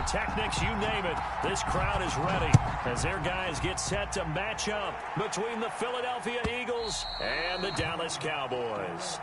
pyrotechnics, you name it. This crowd is ready as their guys get set to match up between the Philadelphia Eagles and the Dallas Cowboys.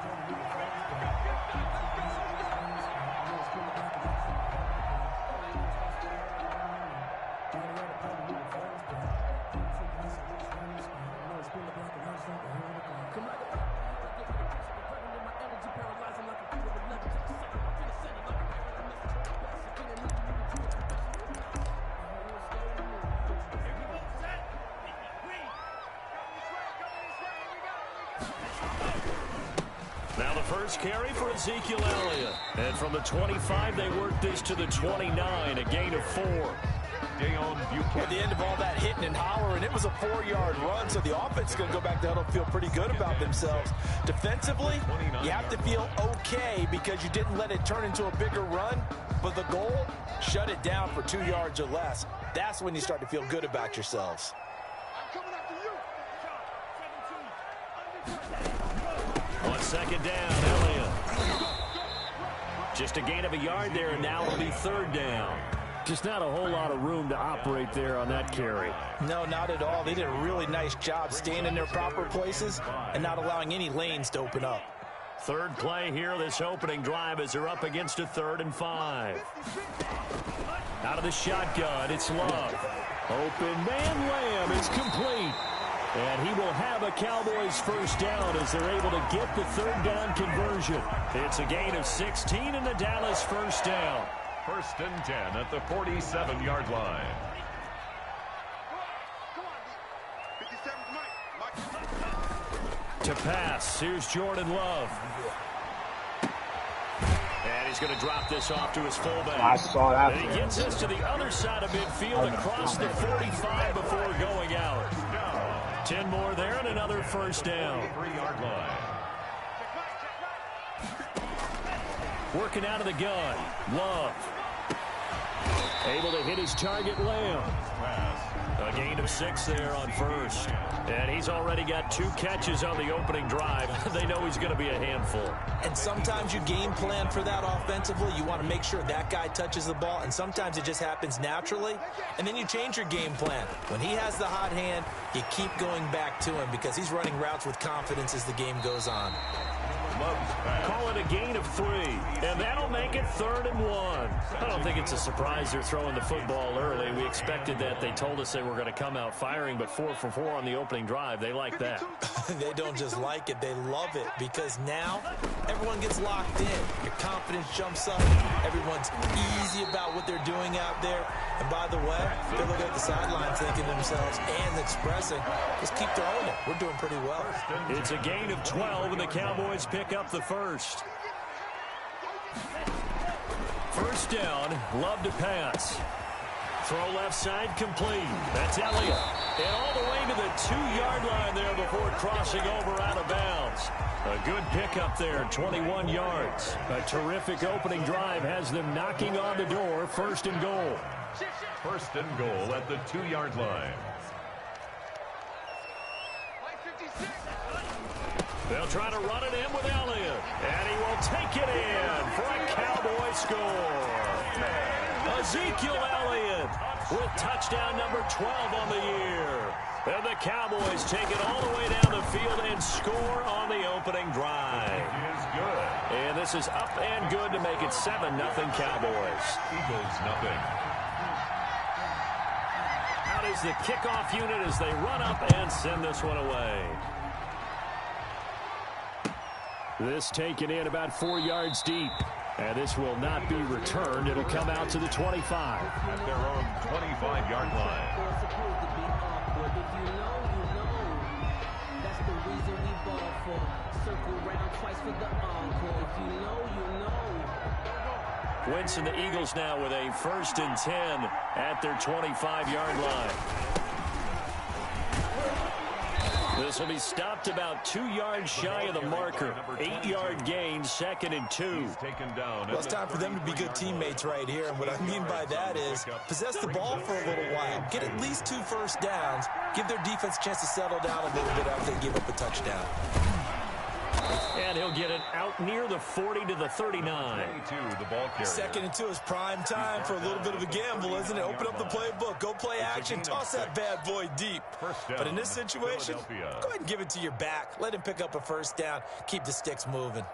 Now the first carry for Ezekiel Elliott. And from the 25, they work this to the 29, a gain of 4. At the end of all that hitting and hollering, it was a 4-yard run, so the offense is going to go back to huddle, feel pretty good about themselves. Defensively, you have to feel okay because you didn't let it turn into a bigger run, but the goal, shut it down for 2 yards or less. That's when you start to feel good about yourselves. On second down, Elliott. Just a gain of a yard there, and now it'll be third down. Just not a whole lot of room to operate there on that carry. No, not at all. They did a really nice job staying in their proper places and not allowing any lanes to open up. Third play here, this opening drive, as they're up against a 3rd and 5. Out of the shotgun, it's Love. Open man, Lamb is complete. And he will have a Cowboys first down as they're able to get the 3rd down conversion. It's a gain of 16 and the Dallas first down. 1st and 10 at the 47-yard line. To pass, here's Jordan Love. And he's going to drop this off to his fullback. I saw that. And he gets us to the other side of midfield across the 45 before going out. 10 more there and another first down. 3-yard line. Working out of the gun. Love. Able to hit his target, Lamb. A gain of 6 there on first. And he's already got 2 catches on the opening drive. They know he's going to be a handful. And sometimes you game plan for that offensively. You want to make sure that guy touches the ball. And sometimes it just happens naturally. And then you change your game plan. When he has the hot hand, you keep going back to him because he's running routes with confidence as the game goes on. Call it a gain of 3, and that'll make it 3rd and 1. I don't think it's a surprise they're throwing the football early. We expected that. They told us they were going to come out firing, but 4 for 4 on the opening drive. They like that. They don't just like it, they love it, because now everyone gets locked in. Your confidence jumps up. Everyone's easy about what they're doing out there. And by the way, they're looking at the sidelines thinking to themselves and expressing, just keep throwing it. We're doing pretty well. It's a gain of 12, and the Cowboys pick up the first. First down, Love to pass. Throw left side complete. That's Elliott. And all the way to the 2-yard line there before crossing over out of bounds. A good pickup there, 21 yards. A terrific opening drive has them knocking on the door, 1st and goal. 1st and goal at the 2-yard line. They'll try to run it in with Elliott. And he will take it in for a Cowboy score. Ezekiel Elliott with touchdown number 12 on the year. And the Cowboys take it all the way down the field and score on the opening drive. It is good. And this is up and good to make it 7-0 Cowboys. Eagles nothing. Out is the kickoff unit as they run up and send this one away. This taken in about 4 yards deep. And this will not be returned. It'll come out to the 25. At their own 25-yard line. Wentz and the Eagles now with a 1st and 10 at their 25-yard line. This will be stopped about 2 yards shy of the marker. 8-yard gain, 2nd and 2. Well, it's time for them to be good teammates right here. And what I mean by that is possess the ball for a little while. Get at least 2 first downs. Give their defense a chance to settle down a little bit after they give up a touchdown. And he'll get it out near the 40 to the 39. 22, the ball carrier. 2nd and 2 is prime time for a little bit of a gamble, isn't it? Open up the playbook, go play action, toss that bad boy deep. But in this situation, go ahead and give it to your back. Let him pick up a first down. Keep the sticks moving.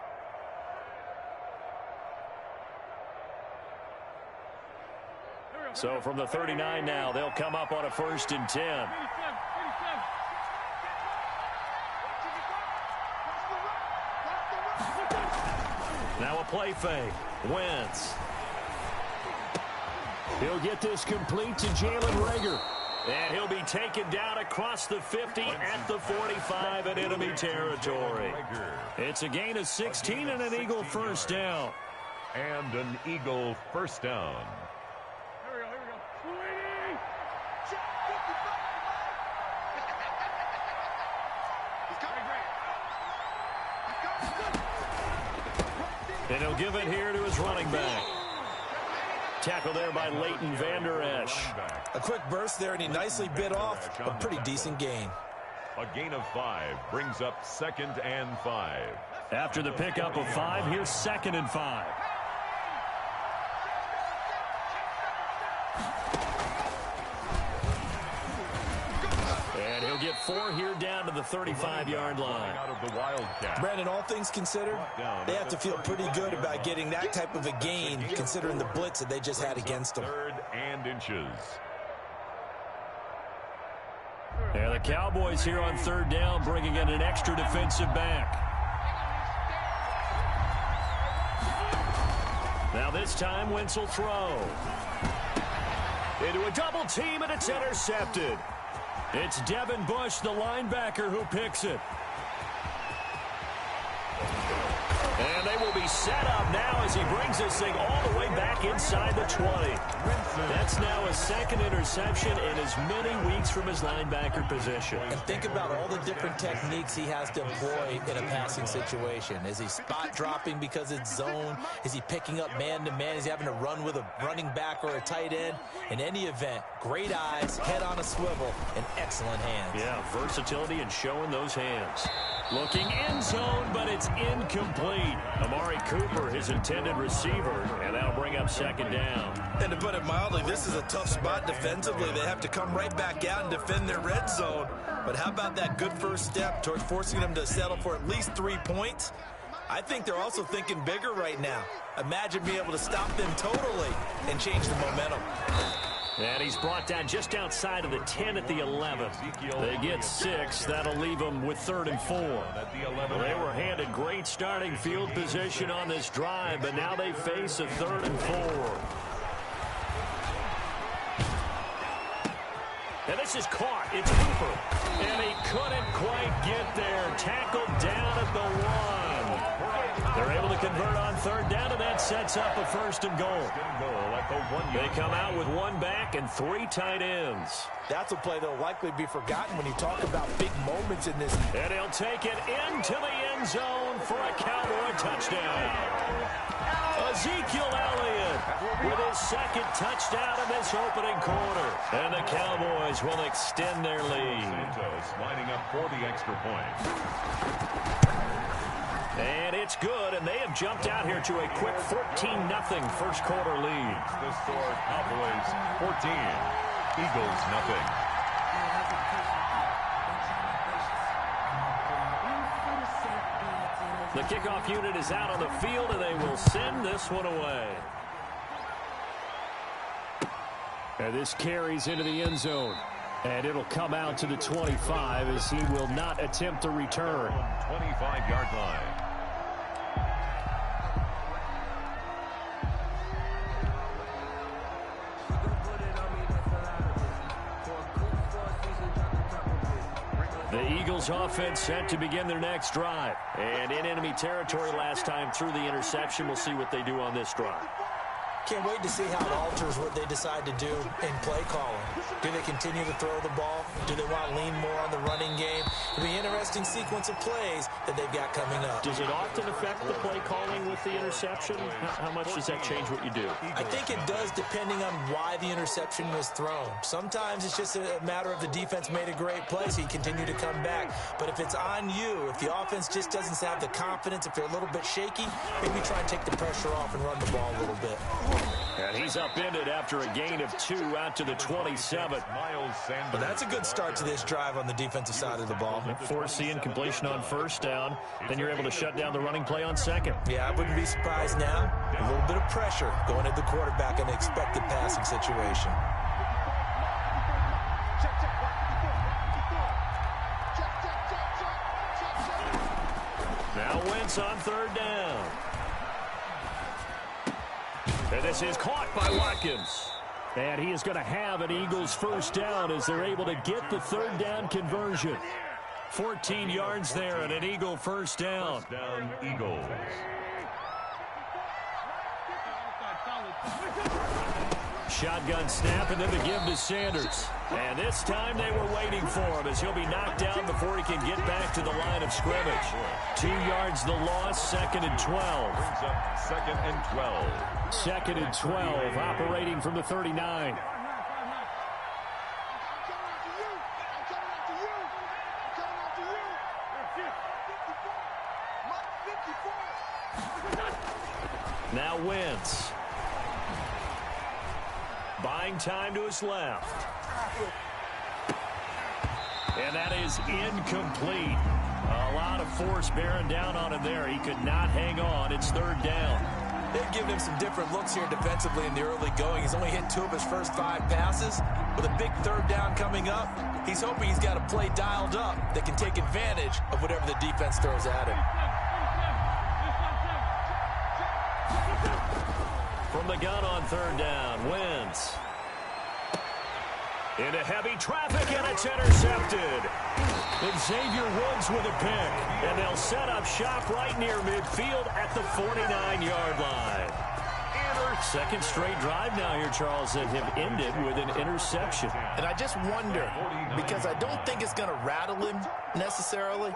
So from the 39 now, they'll come up on a 1st and 10. Now a play fake. Wentz. He'll get this complete to Jalen Reagor. And he'll be taken down across the 50 at the 45 in enemy territory. It's a gain of 16 and an Eagle first down. And an Eagle first down. And he'll give it here to his running back. Tackle there by Leighton Vander Esch. A quick burst there, and he nicely bit off a pretty decent gain. A gain of 5 brings up 2nd and 5. After the pickup of 5, here's 2nd and 5. And he'll get 4 here down to the 35-yard line. Out of the Wildcat. Brandon, all things considered, they have to feel pretty good about getting that type of a gain, considering the blitz that they just had against them. 3rd and inches. Yeah, the Cowboys here on 3rd down, bringing in an extra defensive back. Now this time, Wentz will throw. Into a double team, and it's intercepted. It's Devin Bush, the linebacker, who picks it. And they will be set up now as he brings this thing all the way back inside the 20. That's now a 2nd interception in as many weeks from his linebacker position. And think about all the different techniques he has to employ in a passing situation. Is he spot dropping because it's zone? Is he picking up man-to-man? Is he having to run with a running back or a tight end? In any event, great eyes, head on a swivel, and excellent hands. Yeah, versatility and showing those hands. Looking end zone, but it's incomplete. Amari Cooper, his intended receiver, and that'll bring up 2nd down. And to put it mildly, this is a tough spot defensively. They have to come right back out and defend their red zone. But how about that good first step towards forcing them to settle for at least 3 points? I think they're also thinking bigger right now. Imagine being able to stop them totally and change the momentum. And he's brought down just outside of the 10 at the 11. They get 6. That'll leave them with 3rd and 4. They were handed great starting field position on this drive, but now they face a 3rd and 4. And this is caught. It's Cooper. And he couldn't quite get there. Tackled down at the 1. They're able to convert on 3rd down, and that sets up a 1st and goal. They come out with 1 back and 3 tight ends. That's a play that will likely be forgotten when you talk about big moments in this. And he'll take it into the end zone for a Cowboy touchdown. Ezekiel Elliott with his 2nd touchdown in this opening quarter. And the Cowboys will extend their lead. Santos lining up for the extra point. And it's good, and they have jumped out here to a quick 14-0 first quarter lead. The score, Cowboys 14, Eagles nothing. The kickoff unit is out on the field, and they will send this one away. And this carries into the end zone. And it'll come out to the 25 as he will not attempt to return. 25-yard line. The Eagles offense set to begin their next drive. And in enemy territory last time through the interception. We'll see what they do on this drive. Can't wait to see how it alters what they decide to do in play calling. Do they continue to throw the ball? Do they want to lean more on the running game? It'll be an interesting sequence of plays that they've got coming up. Does it often affect the play calling with the interception? How much does that change what you do? I think it does depending on why the interception was thrown. Sometimes it's just a matter of the defense made a great play, so you continue to come back. But if it's on you, if the offense just doesn't have the confidence, if they're a little bit shaky, maybe try and take the pressure off and run the ball a little bit. And he's upended after a gain of 2 out to the 27. But that's a good start to this drive on the defensive side of the ball. Force the incompletion on first down. Then you're able to shut down the running play on second. Yeah, I wouldn't be surprised now. A little bit of pressure going at the quarterback in an expected passing situation. Now Wentz on third down. And this is caught by Watkins. And he is going to have an Eagles first down as they're able to get the third down conversion. 14 yards there and an Eagle first down. First down, Eagles. Shotgun snap and then the give to Sanders. And this time they were waiting for him as he'll be knocked down before he can get back to the line of scrimmage. 2 yards the loss, 2nd and 12. Brings up 2nd and 12. 2nd and 12, operating from the 39. Now Wentz. Buying time to his left. And that is incomplete. A lot of force bearing down on him there. He could not hang on. It's third down. They've given him some different looks here defensively in the early going. He's only hit 2 of his first 5 passes. With a big third down coming up, he's hoping he's got a play dialed up that can take advantage of whatever the defense throws at him. From the gun on third down, Wentz. Into heavy traffic, and it's intercepted. Xavier Woods with a pick, and they'll set up shop right near midfield at the 49-yard line. Second straight drive now here, Charles, that have ended with an interception. And I just wonder, because I don't think it's going to rattle him necessarily,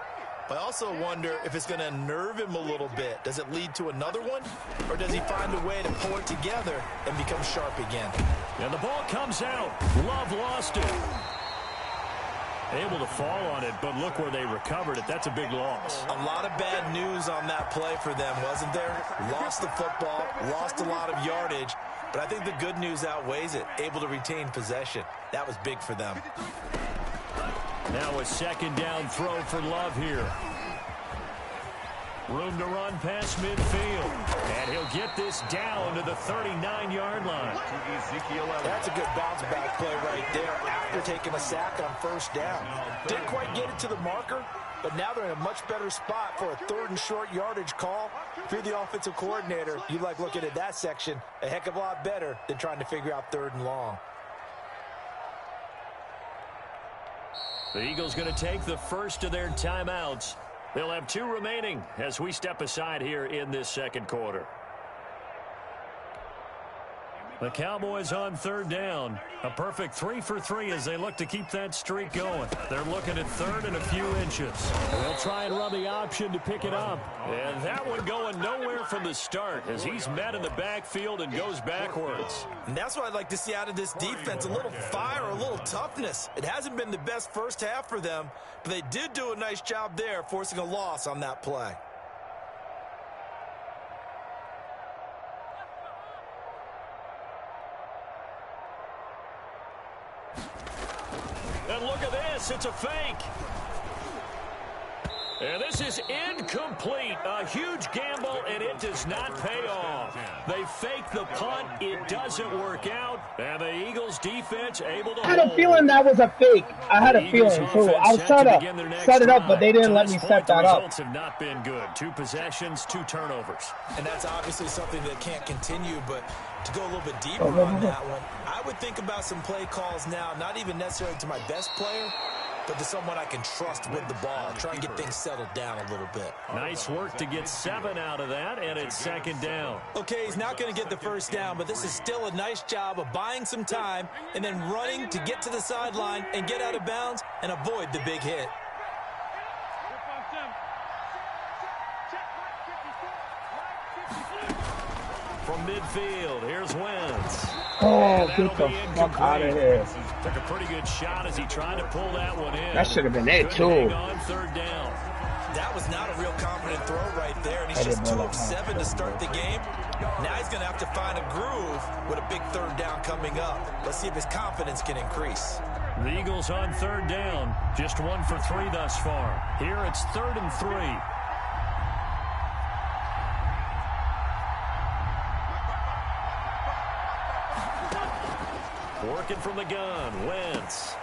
but I also wonder if it's going to unnerve him a little bit. Does it lead to another one, or does he find a way to pull it together and become sharp again? And the ball comes out. Love lost it. Able to fall on it, but look where they recovered it. That's a big loss. A lot of bad news on that play for them, wasn't there? Lost the football, lost a lot of yardage, but I think the good news outweighs it. Able to retain possession. That was big for them. Now a second down throw for Love here. Room to run past midfield. And he'll get this down to the 39-yard line. That's a good bounce back play right there after taking a sack on first down. Didn't quite get it to the marker, but now they're in a much better spot for a 3rd and short yardage call. If you're the offensive coordinator, you like looking at that section a heck of a lot better than trying to figure out 3rd and long. The Eagles going to take the first of their timeouts. They'll have 2 remaining as we step aside here in this second quarter. The Cowboys on third down. A perfect 3 for 3 as they look to keep that streak going. They're looking at 3rd and a few inches. They'll try and run the option to pick it up. And that one going nowhere from the start as he's met in the backfield and goes backwards. And that's what I'd like to see out of this defense. A little fire, a little toughness. It hasn't been the best first half for them, but they did do a nice job there forcing a loss on that play. And look at this, it's a fake. And this is incomplete. A huge gamble, and it does not pay off. They fake the punt. It doesn't work out. And the Eagles defense able to I had a feeling that was a fake. I had a feeling, too. I was trying to set it up, but they didn't let me set that up. The results have not been good. 2 possessions, 2 turnovers. And that's obviously something that can't continue, but to go a little bit deeper on that one, I would think about some play calls now, not even necessarily to my best player, but to someone I can trust with the ball. Try and get things settled down a little bit. Nice work to get 7 out of that, and it's second down. Okay, he's not going to get the first down, but this is still a nice job of buying some time and then running to get to the sideline and get out of bounds and avoid the big hit. From midfield, here's Wentz. Oh, get the fuck out of here. Took a pretty good shot as he tried to pull that one in. That should have been it, too. On third down. That was not a real confident throw right there, and he's just 2 of 7 to start the game. Now he's going to have to find a groove with a big third down coming up. Let's see if his confidence can increase. The Eagles on third down, just 1 for 3 thus far. Here it's 3rd and 3. Working from the gun, Wentz.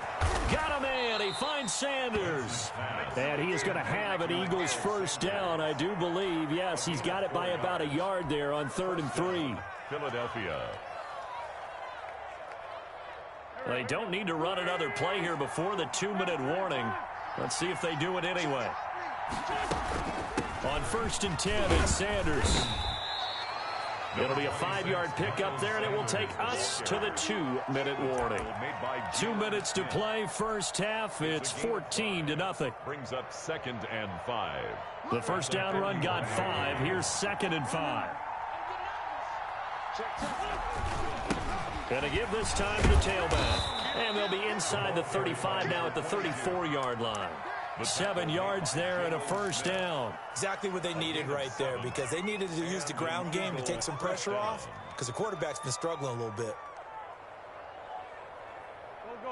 Got him in. He finds Sanders. And he is going to have an Eagles first down, I do believe. Yes, he's got it by about a yard there on 3rd and 3. Philadelphia. They don't need to run another play here before the 2-minute warning. Let's see if they do it anyway. On 1st and 10, it's Sanders. It'll be a 5-yard pickup there, and it will take us to the 2-minute warning. 2 minutes to play, first half. It's 14-0. Brings up 2nd and 5. The first down run got 5. Here's 2nd and 5. Gonna give this time to the tailback. And they'll be inside the 35 now at the 34-yard line. 7 yards there and a first down. Exactly what they needed right there, because they needed to use the ground game to take some pressure off, because the quarterback's been struggling a little bit.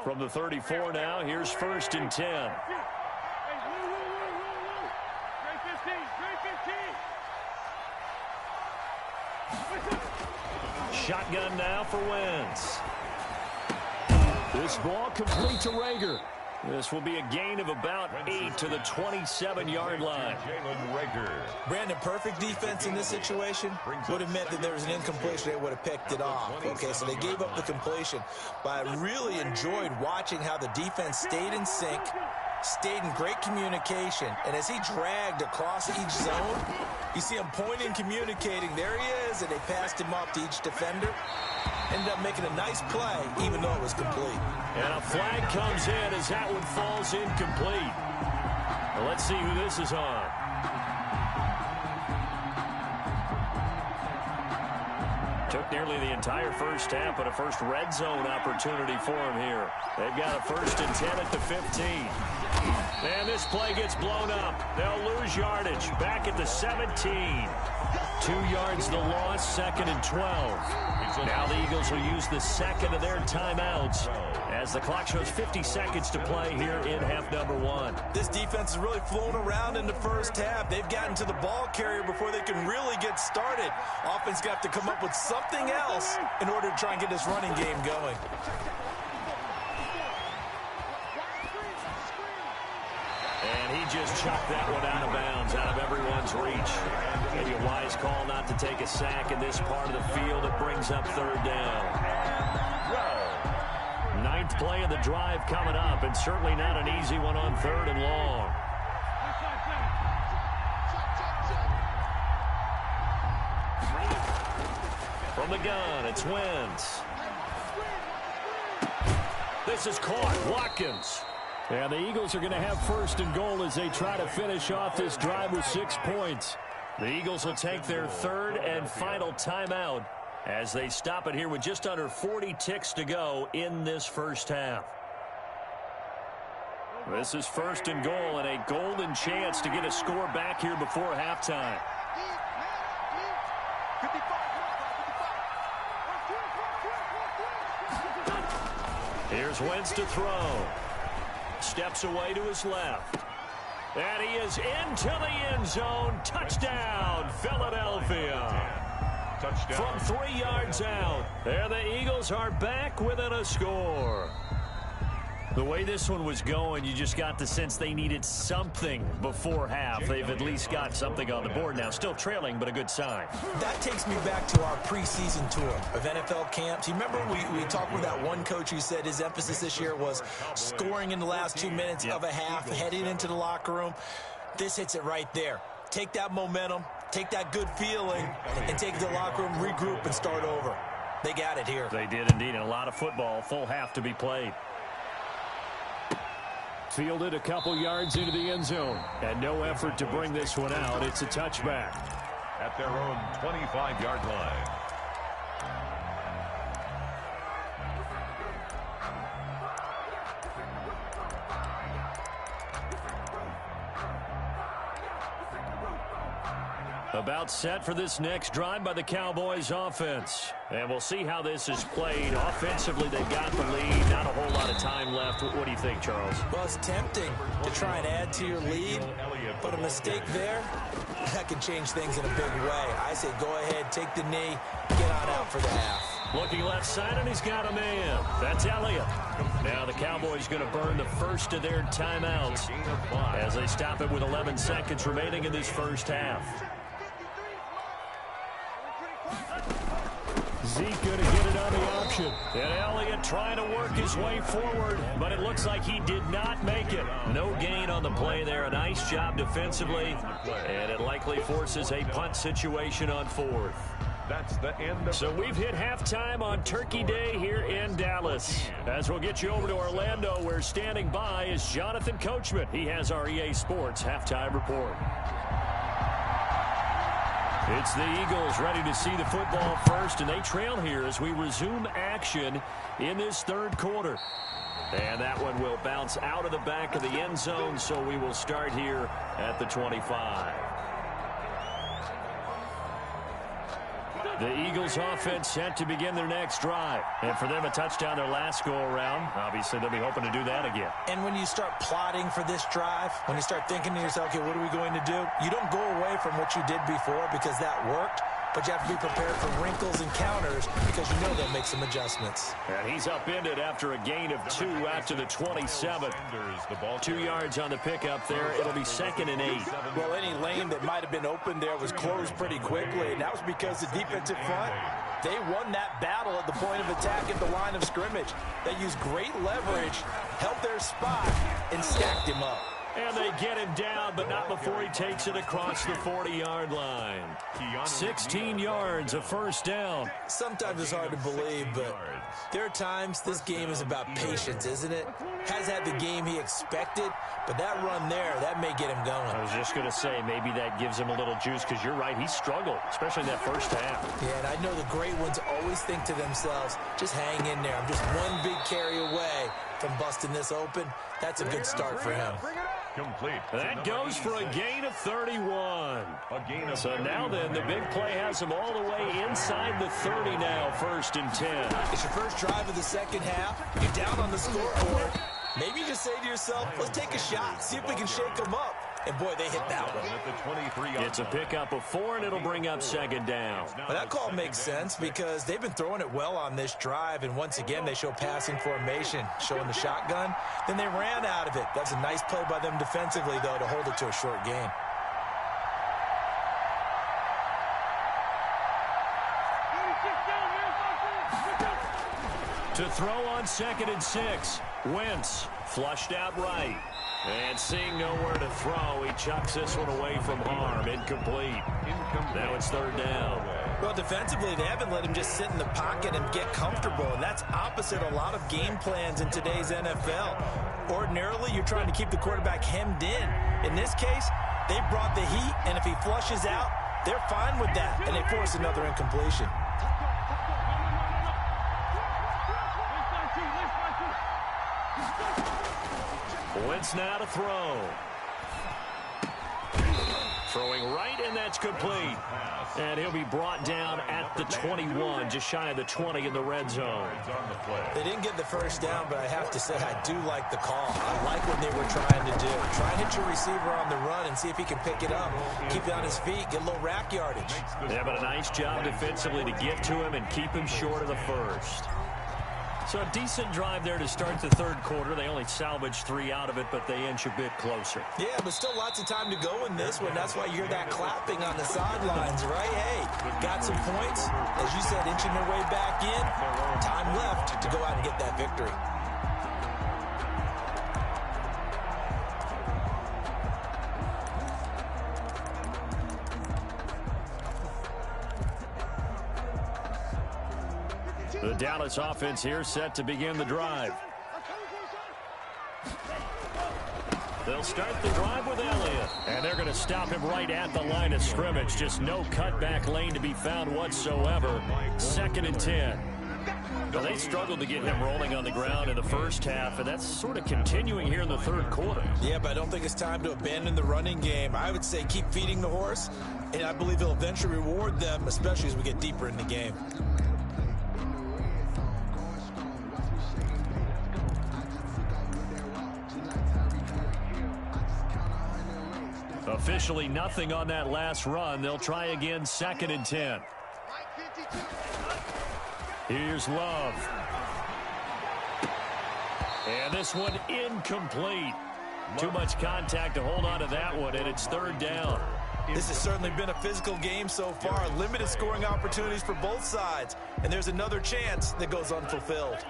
From the 34 now, here's 1st and 10. Shotgun now for Wentz. This ball complete to Rager. This will be a gain of about 8 to the 27-yard line. Brandon, perfect defense in this situation would have meant that there was an incompletion. They would have picked it off. Okay, so they gave up the completion. But I really enjoyed watching how the defense stayed in sync, stayed in great communication. And as he dragged across each zone, you see him pointing, communicating. There he is, and they passed him off to each defender. Ended up making a nice play, even though it was complete. And a flag comes in as that one falls incomplete. Well, let's see who this is on. Took nearly the entire first half, but a first red zone opportunity for him here. They've got a 1st and 10 at the 15. And this play gets blown up. They'll lose yardage. Back at the 17. 2 yards the loss, 2nd and 12. Now the Eagles will use the second of their timeouts as the clock shows 50 seconds to play here in half number 1. This defense is really flown around in the first half. They've gotten to the ball carrier before they can really get started. Offense got to come up with something else in order to try and get this running game going. And he just chucked that one out of bounds, out of everyone's reach. Maybe a wise call not to take a sack in this part of the field. It brings up 3rd down. 9th play of the drive coming up, and certainly not an easy one on 3rd and long. From the gun, it's Wentz. This is caught. Watkins. And the Eagles are going to have 1st and goal as they try to finish off this drive with 6 points. The Eagles will take their 3rd and final timeout as they stop it here with just under 40 ticks to go in this first half. This is 1st and goal and a golden chance to get a score back here before halftime. Here's Wentz to throw. Steps away to his left. And he is into the end zone. Touchdown, Philadelphia. Touchdown. From 3 yards out. There the Eagles are back within a score. The way this one was going, you just got the sense they needed something before half. They've at least got something on the board now. Still trailing, but a good sign. That takes me back to our preseason tour of NFL camps. You remember we talked with that one coach who said his emphasis this year was scoring in the last 2 minutes of a half, heading into the locker room. This hits it right there. Take that momentum, take that good feeling, and take it to the locker room, regroup, and start over. They got it here. They did indeed, and a lot of football, full half to be played. Fielded a couple yards into the end zone, and no effort to bring this one out. It's a touchback. At their own 25-yard line. About set for this next drive by the Cowboys offense. And we'll see how this is played. Offensively, they've got the lead. Not a whole lot of time left. What do you think, Charles? Well, it's tempting to try and add to your lead, but a mistake there, that can change things in a big way. I say go ahead, take the knee, get on out for the half. Looking left side, and he's got a man. That's Elliott. Now the Cowboys going to burn the first of their timeouts as they stop it with 11 seconds remaining in this first half. Zeke going to get it on the option. And Elliott trying to work his way forward, but it looks like he did not make it. No gain on the play there. A nice job defensively, and it likely forces a punt situation on fourth. That's the end of So we've hit halftime on Turkey Day here in Dallas. As we'll get you over to Orlando, where standing by is Jonathan Coachman. He has our EA Sports halftime report. It's the Eagles ready to see the football first, and they trail here as we resume action in this third quarter. And that one will bounce out of the back of the end zone, so we will start here at the 25. The Eagles offense set to begin their next drive. And for them, a touchdown their last go-around. Obviously, they'll be hoping to do that again. And when you start plotting for this drive, when you start thinking to yourself, okay, what are we going to do? You don't go away from what you did before because that worked, but you have to be prepared for wrinkles and counters because you know they'll make some adjustments. And he's upended after a gain of 2 out to the 27. 2 yards on the pickup there. It'll be 2nd and 8. Well, any lane that might have been open there was closed pretty quickly, and that was because the defensive front, they won that battle at the point of attack at the line of scrimmage. They used great leverage, held their spot, and stacked him up. And they get him down, but not before he takes it across the 40-yard line. 16 yards, a first down. Sometimes it's hard to believe, but there are times this game is about patience, isn't it? Has had the game he expected, but that run there, that may get him going. I was just going to say, maybe that gives him a little juice, because you're right, he struggled, especially in that first half. Yeah, and I know the great ones always think to themselves, just hang in there. I'm just one big carry away from busting this open. That's a good start for him. Complete. That goes for a gain of 31. So now then, the big play has him all the way inside the 30 now, 1st and 10. It's your first drive of the second half. You're down on the scoreboard. Maybe you just say to yourself, let's take a shot, see if we can shake them up. And, boy, they hit that one. It's a pickup of 4, and it'll bring up 2nd down. Well, that call makes sense because they've been throwing it well on this drive, and once again, they show passing formation, showing the shotgun. Then they ran out of it. That's a nice play by them defensively, though, to hold it to a short gain. To throw on 2nd and 6, Wentz flushed out right. And seeing nowhere to throw, he chucks this one away from harm. Incomplete. Now it's 3rd down. Well, defensively, they haven't let him just sit in the pocket and get comfortable, and that's opposite a lot of game plans in today's NFL. Ordinarily, you're trying to keep the quarterback hemmed in. In this case, they brought the heat, and if he flushes out, they're fine with that, and they force another incompletion. Wentz now to throw. Throwing right, and that's complete. And he'll be brought down at the 21, just shy of the 20 in the red zone. They didn't get the first down, but I have to say I do like the call. I like what they were trying to do. Try and hit your receiver on the run and see if he can pick it up. Keep it on his feet, get a little rack yardage. Yeah, but a nice job defensively to get to him and keep him short of the first. So a decent drive there to start the third quarter. They only salvaged 3 out of it, but they inch a bit closer. Yeah, but still lots of time to go in this one. That's why you hear that clapping on the sidelines, right? Hey, got some points. As you said, inching their way back in. Time left to go out and get that victory. The Dallas offense here set to begin the drive. They'll start the drive with Elliott. And they're going to stop him right at the line of scrimmage. Just no cutback lane to be found whatsoever. 2nd and 10. Well, they struggled to get him rolling on the ground in the first half, and that's sort of continuing here in the third quarter. Yeah, but I don't think it's time to abandon the running game. I would say keep feeding the horse, and I believe he'll eventually reward them, especially as we get deeper in the game. Officially nothing on that last run. They'll try again, 2nd and 10. Here's Love. And this one incomplete. Too much contact to hold on to that one, and it's 3rd down. This has certainly been a physical game so far. Limited scoring opportunities for both sides. And there's another chance that goes unfulfilled.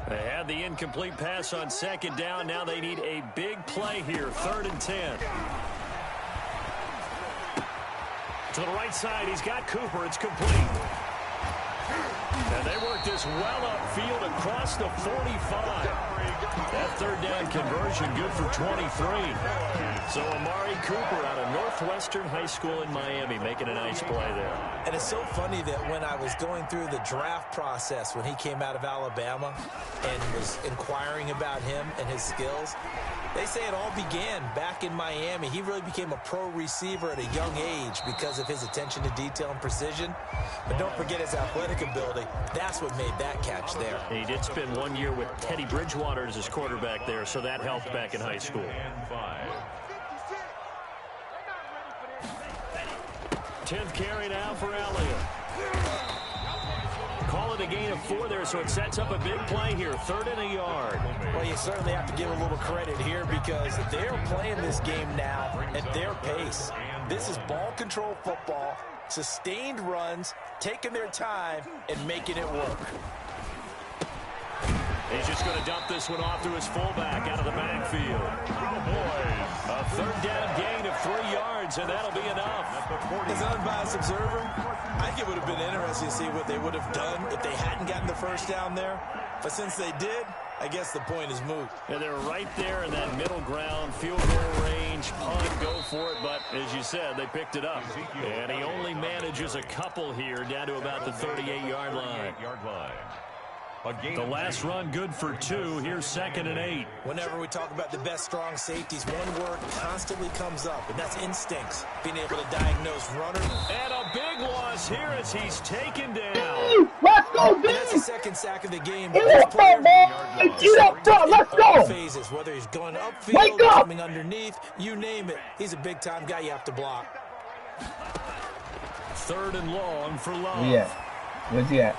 They had the incomplete pass on 2nd down. Now they need a big play here, 3rd and 10. To the right side, he's got Cooper. It's complete. And they work this well upfield across the 45. That 3rd down conversion good for 23. So Amari Cooper out of Northwestern High School in Miami making a nice play there. And it's so funny that when I was going through the draft process when he came out of Alabama and was inquiring about him and his skills, they say it all began back in Miami. He really became a pro receiver at a young age because of his attention to detail and precision. But don't forget his athletic ability. That's what made that catch there. He did spend 1 year with Teddy Bridgewater as his quarterback there, so that helped back in high school. 10th carry now for Elliott. Call it a gain of 4 there, so it sets up a big play here, 3rd and a yard. Well, you certainly have to give a little credit here because they're playing this game now at their pace. This is ball control football, sustained runs, taking their time, and making it work. He's just going to dump this one off to his fullback out of the backfield. A 3rd down gain of 3 yards, and that'll be enough. As an unbiased observer, I think it would have been interesting to see what they would have done if they hadn't gotten the 1st down there. But since they did, I guess the point is moot. Yeah, they're right there in that middle ground, field goal range, punt, go for it. But as you said, they picked it up. And he only manages a couple here down to about the 38-yard line. The last run good for 2. Here's 2nd and 8. Whenever we talk about the best strong safeties, one word constantly comes up, and that's instincts. Being able to diagnose runners. And a big loss here as he's taken down. Let's go, And that's the 2nd sack of the game. Let's go. Phases, whether he's going upfield, coming underneath, you name it. He's a big-time guy you have to block. 3rd and long for Love. Yeah. Where's he at?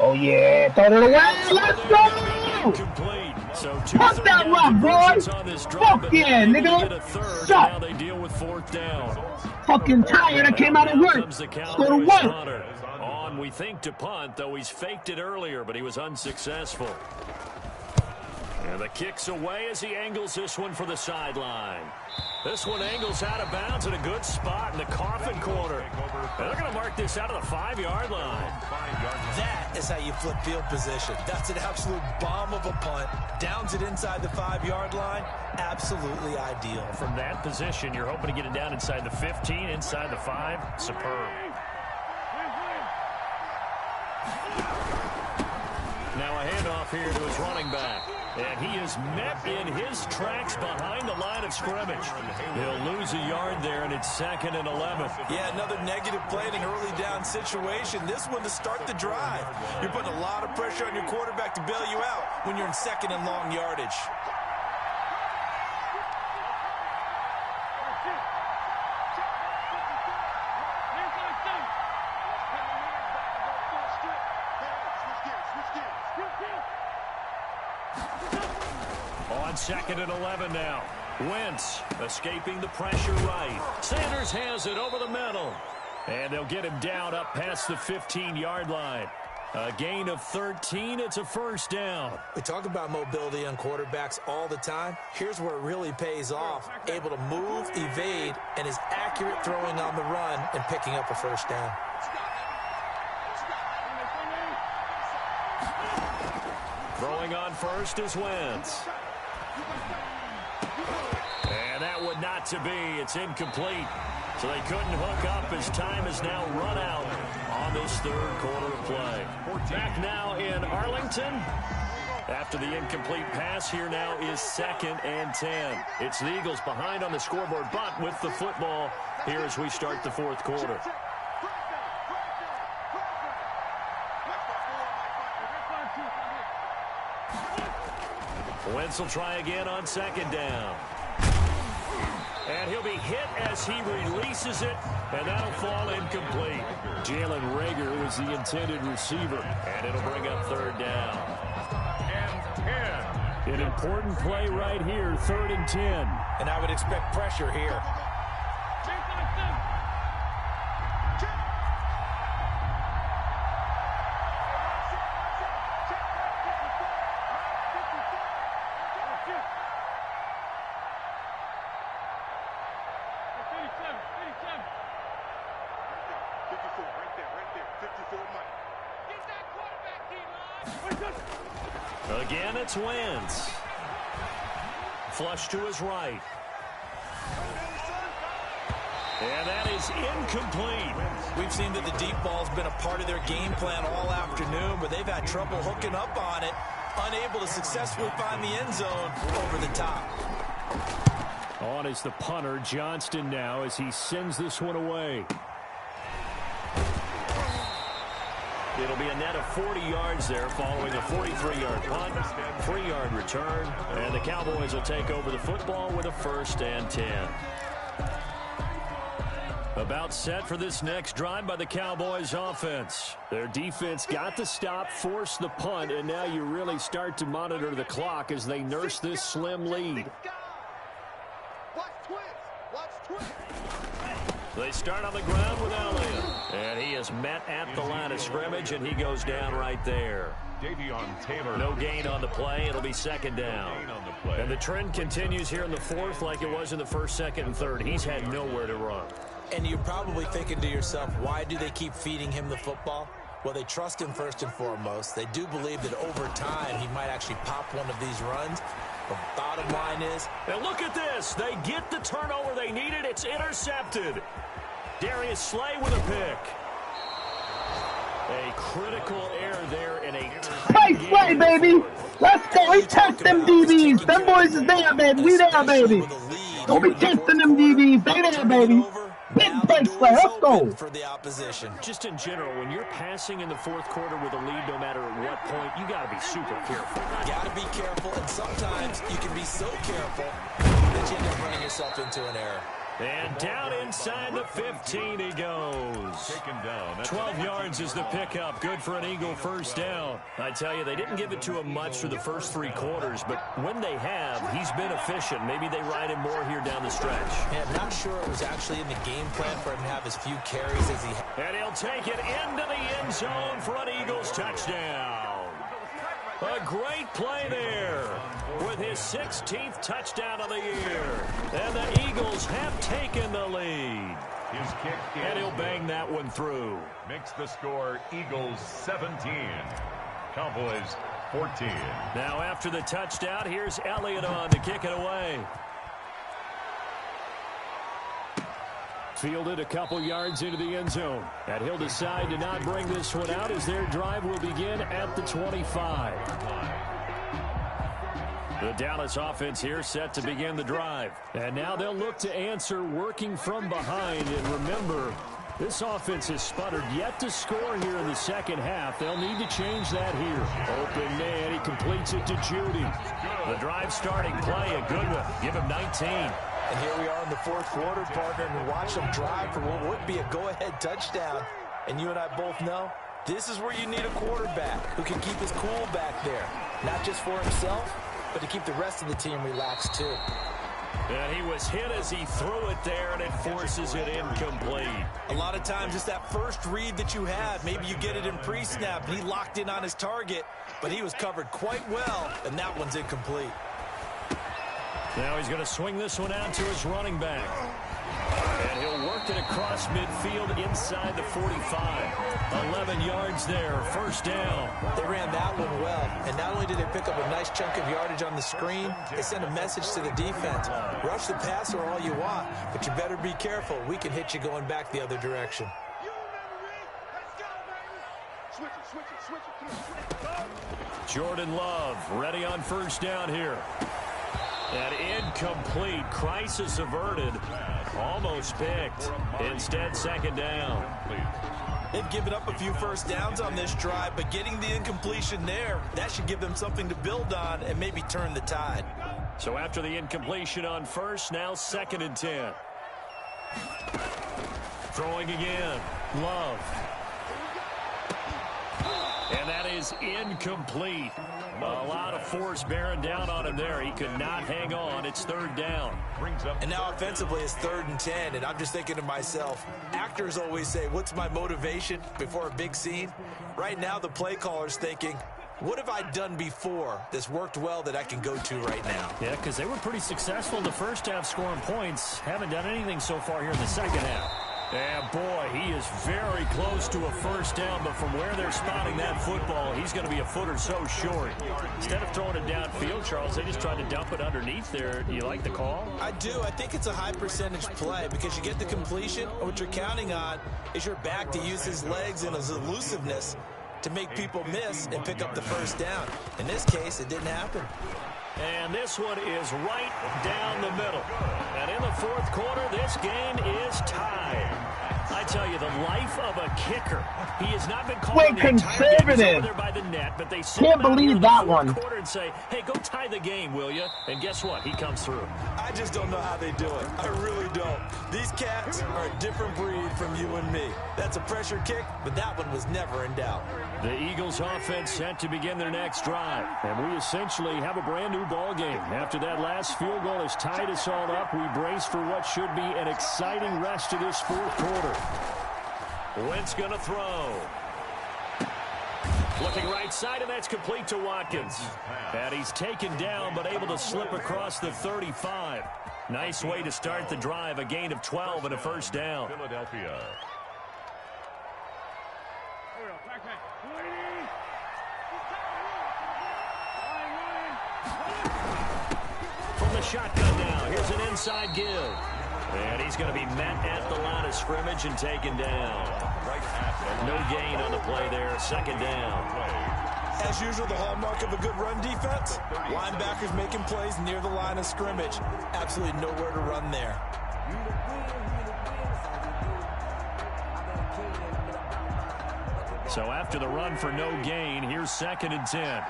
Oh, yeah. Throw it away. Let's go. Complete. So Fuck that rock, boy. Fuck yeah, nigga. Shut. Now they deal with 4th down. Fucking tired. I came out of work. Let's go to work. On, we think, to punt, though he's faked it earlier, but he was unsuccessful. And the kick's away as he angles this one for the sideline. This one angles out of bounds in a good spot in the coffin corner. And they're going to mark this out of the 5-yard line. That is how you flip field position. That's an absolute bomb of a punt. Downs it inside the 5-yard line. Absolutely ideal. From that position, you're hoping to get it down inside the 15, inside the 5. Superb. Now a handoff here to his running back. And he is met in his tracks behind the line of scrimmage. He'll lose a yard there, and it's 2nd and 11. Yeah, another negative play in an early down situation. This one to start the drive. You're putting a lot of pressure on your quarterback to bail you out when you're in 2nd and long yardage. On 2nd and 11 now. Wentz escaping the pressure right. Sanders has it over the middle. And they'll get him down up past the 15-yard line. A gain of 13. It's a first down. We talk about mobility on quarterbacks all the time. Here's where it really pays off. Able to move, evade, and is accurate throwing on the run and picking up a first down. Throwing on first is Wentz. And that would not to be. It's incomplete. So they couldn't hook up as time has now run out on this third quarter of play. Back now in Arlington. After the incomplete pass, here now is 2nd and 10. It's the Eagles behind on the scoreboard, but with the football here as we start the fourth quarter. Wentz will try again on 2nd down. And he'll be hit as he releases it, and that'll fall incomplete. Jalen Reagor was the intended receiver, and it'll bring up 3rd down. And 10. An important play right here, 3rd and 10. And I would expect pressure here. Again, it's Wentz. Flush to his right. And that is incomplete. We've seen that the deep ball's been a part of their game plan all afternoon, but they've had trouble hooking up on it, unable to successfully find the end zone over the top. On is the punter, Johnston, now as he sends this one away. It'll be a net of 40 yards there following a 43-yard punt, 3-yard return, and the Cowboys will take over the football with a 1st and 10. About set for this next drive by the Cowboys offense. Their defense got the stop, forced the punt, and now you really start to monitor the clock as they nurse this slim lead. They start on the ground with Elliott. And he is met at the line of scrimmage, and he goes down right there. No gain on the play. It'll be 2nd down. And the trend continues here in the 4th like it was in the 1st, 2nd, and 3rd. He's had nowhere to run. And you're probably thinking to yourself, why do they keep feeding him the football? Well, they trust him first and foremost. They do believe that over time he might actually pop one of these runs. The bottom line is... And look at this. They get the turnover they needed. It's intercepted. Darius Slay with a pick. A critical error there in a Play Slay, baby. Let's go. We test them DBs. Them boys is there, baby. We there, baby. Don't be testing them DBs. They there, baby. Big play Slay. Let's go. For the opposition. Just in general, when you're passing in the 4th quarter with a lead, no matter at what point, you got to be super careful. Got to be careful, and sometimes you can be so careful that you end up running yourself into an error. And down inside the 15 he goes. 12 yards is the pickup. Good for an Eagle 1st down. I tell you, they didn't give it to him much for the first 3 quarters, but when they have, he's been efficient. Maybe they ride him more here down the stretch. Yeah, I'm not sure it was actually in the game plan for him to have as few carries as he had. And he'll take it into the end zone for an Eagles touchdown. A great play there with his 16th touchdown of the year. And the Eagles have taken the lead. His kick and he'll bang that one through. Makes the score Eagles 17, Cowboys 14. Now after the touchdown, here's Elliott on to kick it away. Fielded a couple yards into the end zone. And he'll decide to not bring this one out as their drive will begin at the 25. The Dallas offense here set to begin the drive. And now they'll look to answer working from behind. And remember, this offense has sputtered yet to score here in the 2nd half. They'll need to change that here. Open man, he completes it to Judy. The drive starting play, a good one. Give him 19. And here we are in the 4th quarter, partner, and watch them drive for what would be a go-ahead touchdown. And you and I both know this is where you need a quarterback who can keep his cool back there. not just for himself, but to keep the rest of the team relaxed too. And he was hit as he threw it there, and it forces it incomplete. A lot of times it's that first read that you have. Maybe you get it in pre-snap, and he locked in on his target, but he was covered quite well, and that one's incomplete. Now he's going to swing this one out to his running back. And he'll work it across midfield inside the 45. 11 yards there, first down. They ran that one well, and not only did they pick up a nice chunk of yardage on the screen, they sent a message to the defense. Rush the passer all you want, but you better be careful. We can hit you going back the other direction. Jordan Love ready on first down here. And incomplete. Crisis averted. Almost picked. Instead, second down. They've given up a few first downs on this drive, but getting the incompletion there, that should give them something to build on and maybe turn the tide. So after the incompletion on first, now 2nd and 10. Throwing again. Love. And that is incomplete. A lot of force bearing down on him there. He could not hang on. It's 3rd down. And now offensively it's 3rd and 10, and I'm just thinking to myself, actors always say, what's my motivation before a big scene? Right now the play caller's thinking, what have I done before that's worked well that I can go to right now? Yeah, because they were pretty successful in the first half scoring points. Haven't done anything so far here in the second half. And boy, he is very close to a first down, but from where they're spotting that football, he's going to be a foot or so short. Instead of throwing it downfield, Charles, they just tried to dump it underneath there. Do you like the call? I do. I think it's a high percentage play because you get the completion, and what you're counting on is your back to use his legs and his elusiveness to make people miss and pick up the first down. In this case, it didn't happen. And this one is right down the middle. And in the 4th quarter, this game is tied. I tell you, the life of a kicker. He has not been called the entire game over there by the net, but they can't believe that one. Quarter and say, hey, go tie the game, will you? And guess what? He comes through. I just don't know how they do it. I really don't. These cats are a different breed from you and me. That's a pressure kick, but that one was never in doubt. The Eagles offense set to begin their next drive. And we essentially have a brand new ball game. After that last field goal has tied us all up, we brace for what should be an exciting rest of this 4th quarter. Wentz going to throw. Looking right side, and that's complete to Watkins. And he's taken down, but able to slip across the 35. Nice way to start the drive, a gain of 12 and a first down. Philadelphia. From the shotgun now, here's an inside give. And he's going to be met at the line of scrimmage and taken down. No gain on the play there, 2nd down. As usual, the hallmark of a good run defense, linebackers making plays near the line of scrimmage. Absolutely nowhere to run there. So after the run for no gain, here's 2nd and 10.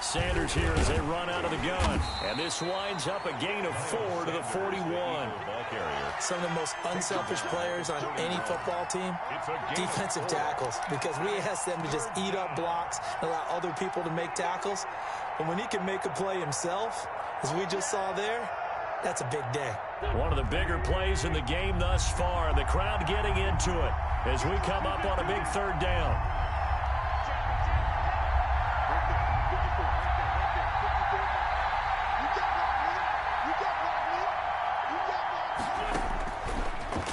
Sanders here as they run out of the gun. And this winds up a gain of 4 to the 41. Some of the most unselfish players on any football team, defensive tackles, because we ask them to just eat up blocks and allow other people to make tackles. But when he can make a play himself, as we just saw there, that's a big day. One of the bigger plays in the game thus far. The crowd getting into it as we come up on a big 3rd down.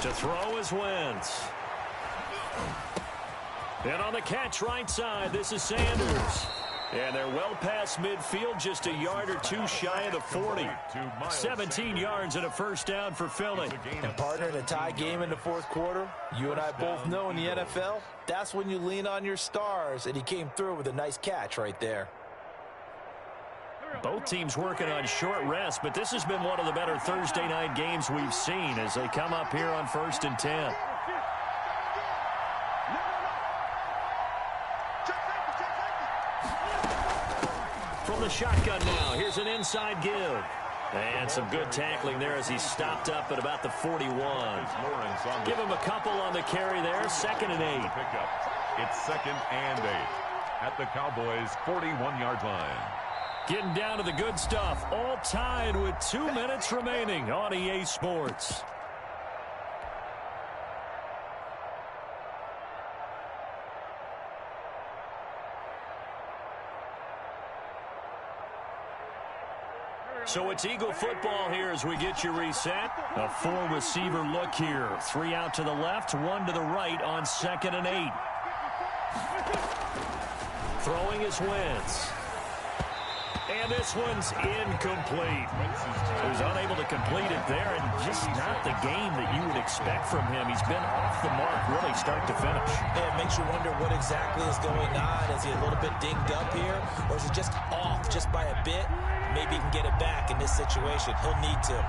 To throw is Wentz. And on the catch right side, this is Sanders. And they're well past midfield, just a yard or two shy of the 40. 17 yards and a first down for Philly. And partner, in a tie game in the 4th quarter, you and I both know in the NFL, that's when you lean on your stars, and he came through with a nice catch right there. Both teams working on short rest, but this has been one of the better Thursday night games we've seen as they come up here on 1st and 10. From the shotgun now, here's an inside give. And some good tackling there as he stopped up at about the 41. Give him a couple on the carry there. 2nd and 8. It's 2nd and 8 at the Cowboys' 41-yard line. Getting down to the good stuff. All tied with 2 minutes remaining on EA Sports. So it's Eagle football here as we get you reset. A 4-receiver look here. 3 out to the left, 1 to the right on 2nd and 8. Throwing is Wentz. And this one's incomplete. He was unable to complete it there, and just not the game that you would expect from him. He's been off the mark really start to finish. Yeah, it makes you wonder what exactly is going on. Is he a little bit dinged up here, or is he just off just by a bit? Maybe he can get it back in this situation. He'll need to.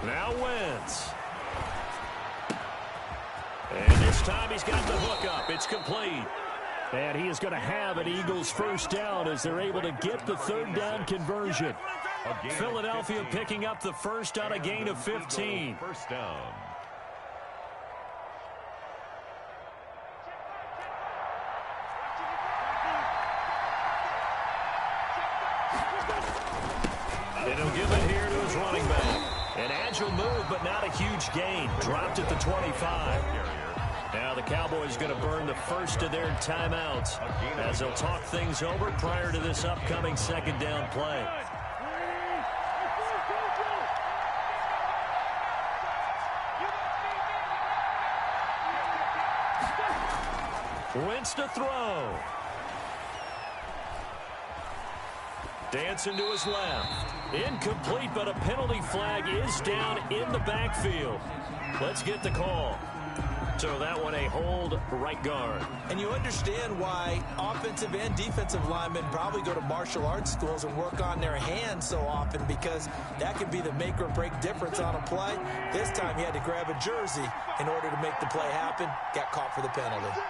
Now Wentz. And this time he's got the hook up. It's complete. And he is going to have an Eagles first down as they're able to get the 3rd down conversion. Philadelphia picking up the first on a gain of 15. First down. And he'll give it here to his running back. An agile move, but not a huge gain. Dropped at the 25. Now the Cowboys going to burn the first of their timeouts as they'll talk things over prior to this upcoming 2nd down play. Wentz to throw. Dancing to his left. Incomplete, but a penalty flag is down in the backfield. Let's get the call. So that one a hold right guard. And you understand why offensive and defensive linemen probably go to martial arts schools and work on their hands so often, because that can be the make or break difference on a play. This time he had to grab a jersey in order to make the play happen. Got caught for the penalty.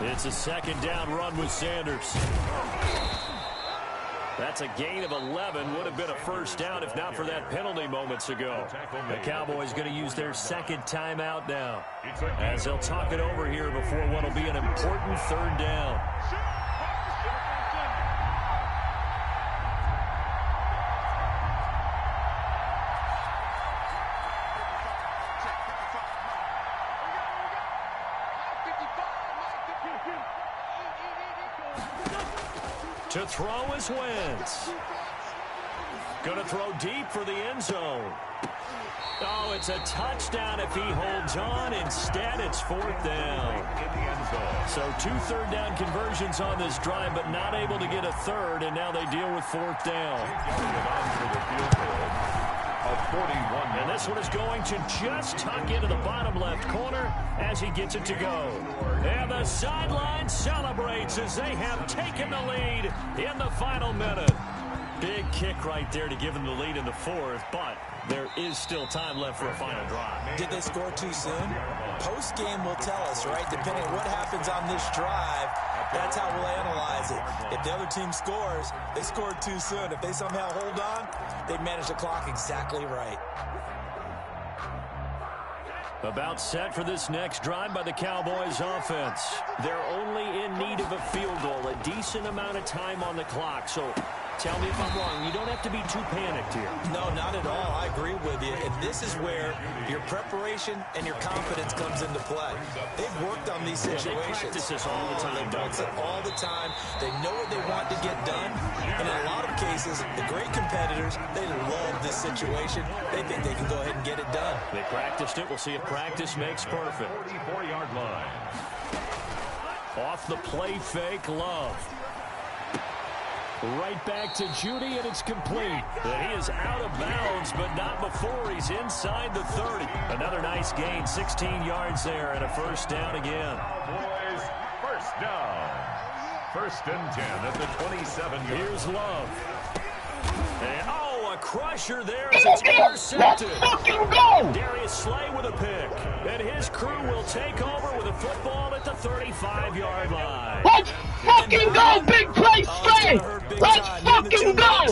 It's a 2nd down run with Sanders. That's a gain of 11. Would have been a first down if not for that penalty moments ago. The Cowboys going to use their 2nd timeout now as they'll talk it over here before what will be an important 3rd down. To throw is Wentz. Going to throw deep for the end zone. Oh, it's a touchdown if he holds on. Instead, it's 4th down. So 2 3rd down conversions on this drive, but not able to get a 3rd, and now they deal with 4th down. And this one is going to just tuck into the bottom left corner as he gets it to go. And the sideline celebrates as they have taken the lead in the final minute. Big kick right there to give them the lead in the 4th, but there is still time left for a final drive. Did they score too soon? Post-game will tell us, right? Depending on what happens on this drive, that's how we'll analyze it. If the other team scores, they scored too soon. If they somehow hold on, they manage the clock exactly right. About set for this next drive by the Cowboys offense. They're only in need of a field goal, a decent amount of time on the clock. So tell me if I'm wrong. You don't have to be too panicked here. No, not at all. I agree with you. And this is where your preparation and your confidence comes into play. They've worked on these situations. They practice this all the time. They practice it all the time. They know what they want to get done. And in a lot of cases, the great competitors, they love this situation. They think they can go ahead and get it done. They practiced it. We'll see if practice makes perfect. 44-yard line. Off the play fake, Love. Right back to Judy, and it's complete. And he is out of bounds, but not before he's inside the 30. Another nice gain, 16 yards there, and a first down again. Cowboys, first down. 1st and 10 at the 27-yard. Here's Love. And, a crusher there as it's intercepted. Let's fucking go! Darius Slay with a pick. And his crew will take over with a football at the 35-yard line. Let's fucking go, big play, Slay! Let's fucking go!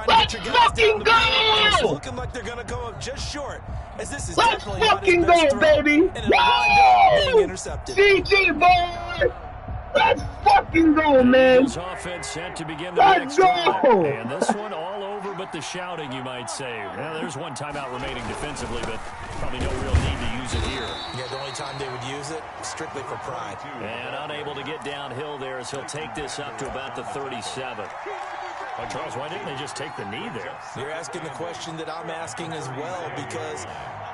Let's fucking go! It's looking like they're going to go up just short. As this is Let's definitely fucking not his best go, throw, baby! and it'll wind up being Woo! intercepted. GG, boy! Let's fucking go, man! Eagles offense set to begin the Let's next go! drive. And this one all over but the shouting, you might say. Well, there's one timeout remaining defensively, but probably no real need to use it here. Yeah, the only time they would use it, strictly for pride. And unable to get downhill there as he'll take this up to about the 37. Well, Charles, why didn't they just take the knee there? You're asking the question that I'm asking as well, because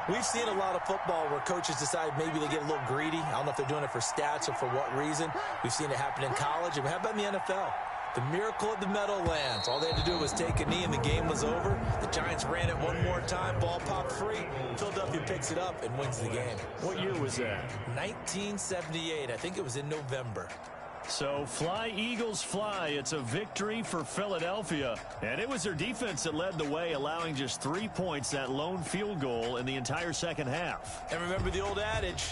we've seen a lot of football where coaches decide maybe they get a little greedy. I don't know if they're doing it for stats or for what reason. We've seen it happen in college, and how about in the NFL? The miracle of the Meadowlands. All they had to do was take a knee, and the game was over. The Giants ran it one more time. Ball popped free. Philadelphia picks it up and wins the game. What year was that? 1978. I think it was in November. So fly, Eagles, fly. It's a victory for Philadelphia. And it was their defense that led the way, allowing just 3 points, that lone field goal in the entire second half. And remember the old adage,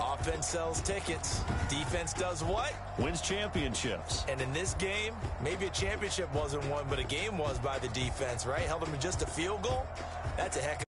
offense sells tickets. Defense does what? Wins championships. And in this game, maybe a championship wasn't won, but a game was by the defense, right? Held them to just a field goal. That's a heck of